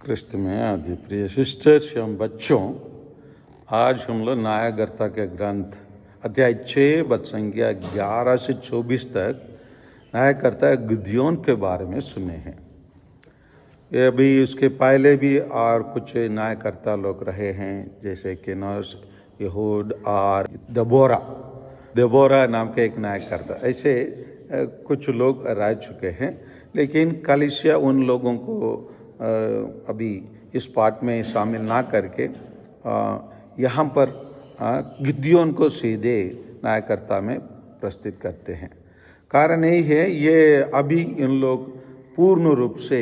क्रिस्त में आदि प्रिय सिस्टर्स एवं बच्चों, आज हम लोग न्यायकर्ता के ग्रंथ अध्याय 6 पद संख्या 11 से 24 तक न्यायकर्ता गिदयोन के बारे में सुने हैं। ये अभी उसके पहले भी और कुछ न्यायकर्ता लोग रहे हैं, जैसे केनोस, यहूद और दबोरा नाम के एक न्यायकर्ता। ऐसे कुछ लोग रह चुके हैं, लेकिन कलीसिया उन लोगों को अभी इस पाठ में शामिल ना करके यहाँ पर गिदयोन को सीधे न्यायकर्ता में प्रस्तुत करते हैं। कारण यही है, ये अभी इन लोग पूर्ण रूप से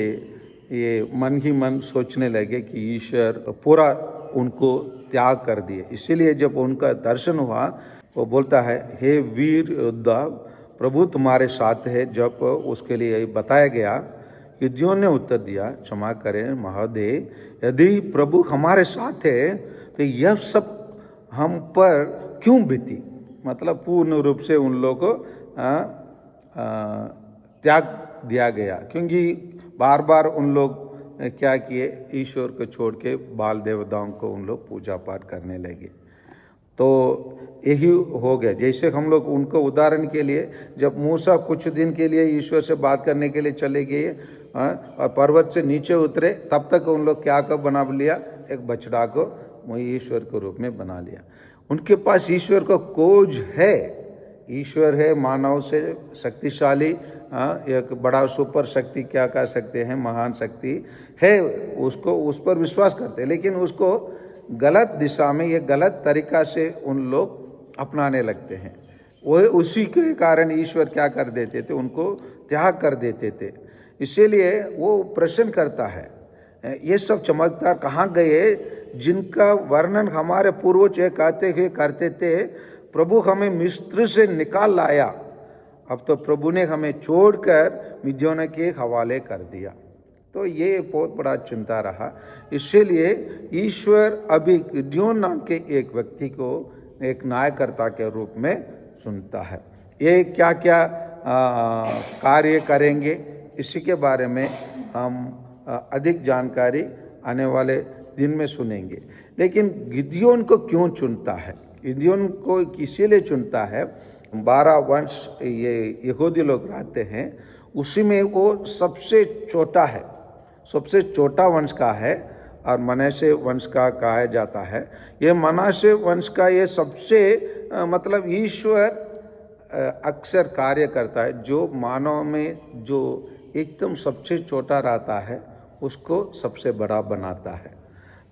ये मन ही मन सोचने लगे कि ईश्वर पूरा उनको त्याग कर दिए। इसीलिए जब उनका दर्शन हुआ, वो बोलता है, हे वीर योद्धा, प्रभु तुम्हारे साथ है। जब उसके लिए बताया गया, गिदयोन ने उत्तर दिया, क्षमा करें महोदय, यदि प्रभु हमारे साथ है तो यह सब हम पर क्यों बीती। मतलब पूर्ण रूप से उन लोगों को त्याग दिया गया, क्योंकि बार बार उन लोग क्या किए, ईश्वर को छोड़ के बाल देवताओं को उन लोग पूजा पाठ करने लगे। तो यही हो गया। जैसे हम लोग उनको उदाहरण के लिए, जब मूसा कुछ दिन के लिए ईश्वर से बात करने के लिए चले गए और पर्वत से नीचे उतरे, तब तक उन लोग क्या को बना लिया, एक बछड़ा को वही ईश्वर के रूप में बना लिया। उनके पास ईश्वर का खोज है, ईश्वर है मानव से शक्तिशाली, एक बड़ा सुपर शक्ति क्या कह सकते हैं, महान शक्ति है, उसको उस पर विश्वास करते हैं। लेकिन उसको गलत दिशा में, ये गलत तरीका से उन लोग अपनाने लगते हैं। वह उसी के कारण ईश्वर क्या कर देते थे, उनको त्याग कर देते थे। इसीलिए वो प्रश्न करता है, ये सब चमत्कार कहाँ गए जिनका वर्णन हमारे पूर्वज ये कहते हुए करते थे, प्रभु हमें मिस्र से निकाल लाया, अब तो प्रभु ने हमें छोड़कर मिद्यान के हवाले कर दिया। तो ये बहुत बड़ा चिंता रहा। इसीलिए ईश्वर अभी गिदयोन नाम के एक व्यक्ति को एक न्यायकर्ता के रूप में सुनता है। ये क्या क्या कार्य करेंगे, इसी के बारे में हम अधिक जानकारी आने वाले दिन में सुनेंगे। लेकिन गिदयोन को क्यों चुनता है, गिदयोन को इसीलिए चुनता है, 12 वंश ये यहूदी लोग रहते हैं, उसी में वो सबसे छोटा है, सबसे छोटा वंश का है, और मनासे वंश का कहा जाता है। ये मनासे वंश का ये सबसे मतलब ईश्वर अक्सर कार्य करता है, जो मानव में जो एकदम सबसे छोटा रहता है उसको सबसे बड़ा बनाता है।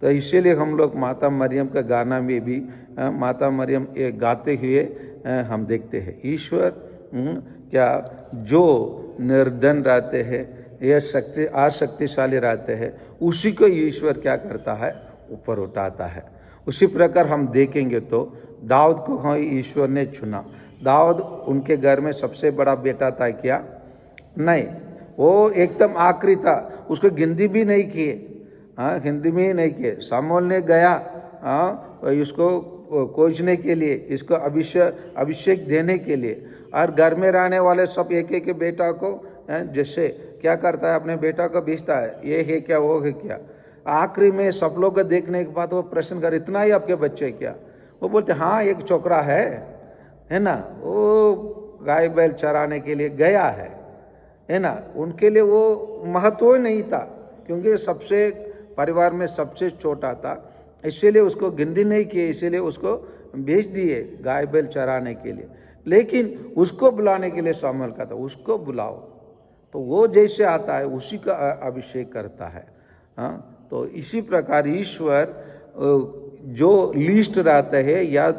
तो इसीलिए हम लोग माता मरियम का गाना में भी माता मरियम ये गाते हुए हम देखते हैं, ईश्वर क्या जो निर्धन रहते हैं, यह अशक्तिशाली रहते हैं, उसी को ईश्वर क्या करता है, ऊपर उठाता है। उसी प्रकार हम देखेंगे तो दाऊद को ईश्वर ने चुना। दाऊद उनके घर में सबसे बड़ा बेटा था क्या? नहीं, वो एकदम आखिरी था, उसको गिनती भी नहीं किए, हिंदी में ही नहीं किए। सामुएल ने गया इसको खोजने के लिए, इसको अभिषेक देने के लिए, और घर में रहने वाले सब एक एक बेटा को जैसे क्या करता है, अपने बेटा को भेजता है, ये है क्या, वो है क्या। आखिरी में सब लोग को देखने के बाद वो प्रश्न कर, इतना ही आपके बच्चे क्या? वो बोलते हाँ, एक छोकरा है ना, वो गाय बैल चराने के लिए गया है ना। उनके लिए वो महत्व नहीं था, क्योंकि सबसे परिवार में सबसे छोटा था, इसीलिए उसको गिनती नहीं किए, इसीलिए उसको भेज दिए गाय बैल चराने के लिए। लेकिन उसको बुलाने के लिए सामुएल का था, उसको बुलाओ, तो वो जैसे आता है उसी का अभिषेक करता है। तो इसी प्रकार ईश्वर जो लिस्ट रहता है या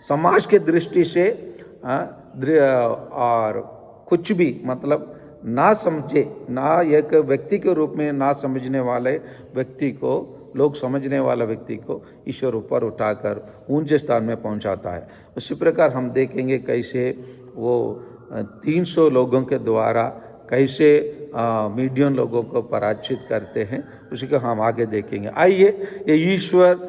समाज के दृष्टि से और कुछ भी मतलब ना समझे, ना एक व्यक्ति के रूप में ना समझने वाले व्यक्ति को, लोग समझने वाला व्यक्ति को ईश्वर ऊपर उठाकर ऊंचे स्थान में पहुंचाता है। उसी प्रकार हम देखेंगे कैसे वो 300 लोगों के द्वारा कैसे मिडियन लोगों को पराजित करते हैं, उसी को हम आगे देखेंगे। आइए, ये ईश्वर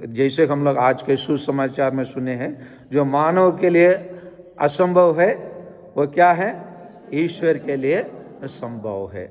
जैसे हम लोग आज के सुसमाचार में सुने हैं, जो मानव के लिए असंभव है वो क्या है, ईश्वर के लिए संभव है।